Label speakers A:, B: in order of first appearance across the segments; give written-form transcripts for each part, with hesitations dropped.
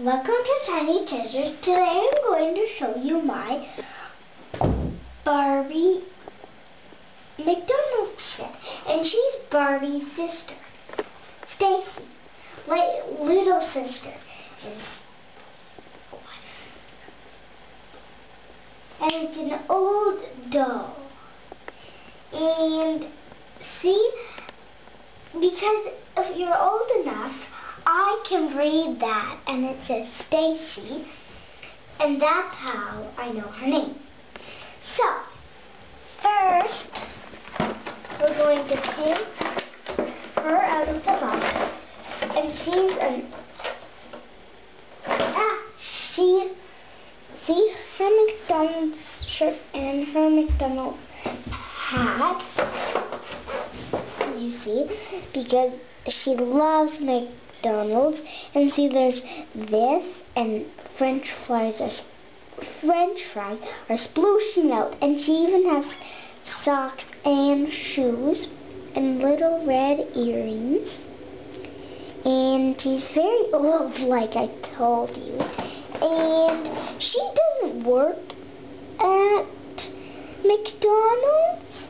A: Welcome to Tiny Treasures. Today I'm going to show you my Barbie McDonald's set. And she's Barbie's sister, Stacy, like little sister. And it's an old doll. And see, because if you're old enough, I can read that, and it says Stacy, and that's how I know her name. So, first, we're going to take her out of the box, and she's see her McDonald's shirt and her McDonald's hat. You see, because she loves McDonald's, and see, there's this, and French fries are splooshing out, and she even has socks and shoes and little red earrings, and she's very old, like I told you, and she doesn't work at McDonald's.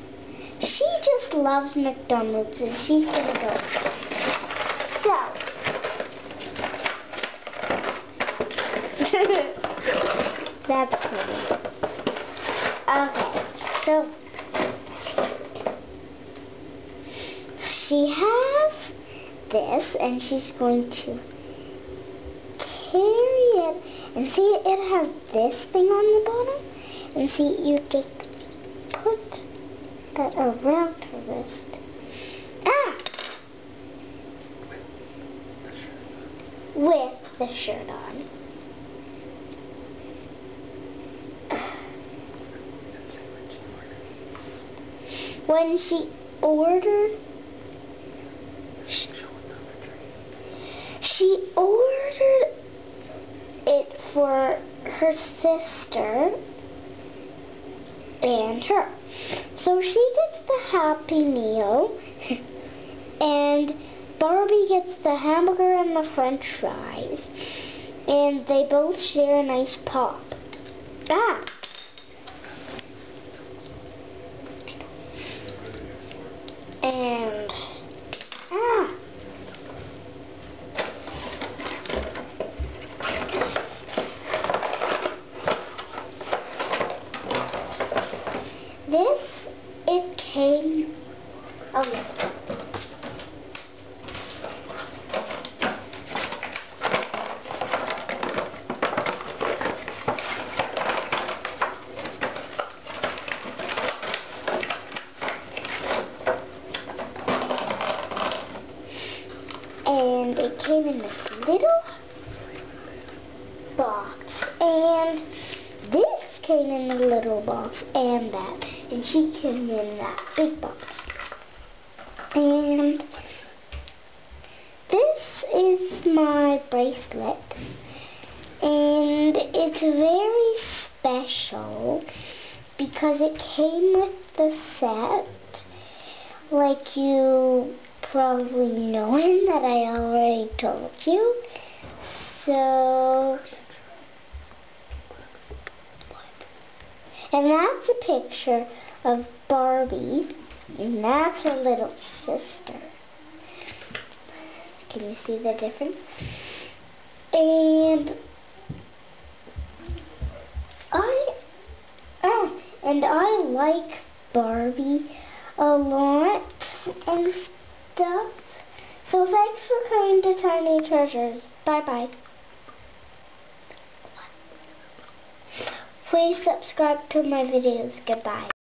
A: She just loves McDonald's, and she's gonna go. So, that's funny. Okay, so she has this, and she's going to carry it, and see, it has this thing on the bottom, and see, you just put that around her wrist. With the shirt on. When she ordered, she ordered it for her sister and her. So she gets the Happy Meal, and Barbie gets the hamburger and the French fries, and they both share a nice pop. And this, it came a little. And it came in this little box, and this came in a little box, and that, and she came in that big box. And this is my bracelet, and it's very special because it came with the set, like you probably knowing that I already told you. So, and that's a picture of Barbie, and that's her little sister. Can you see the difference? And I like Barbie a lot and stuff. So thanks for coming to Tiny Treasures. Bye-bye. Please subscribe to my videos. Goodbye.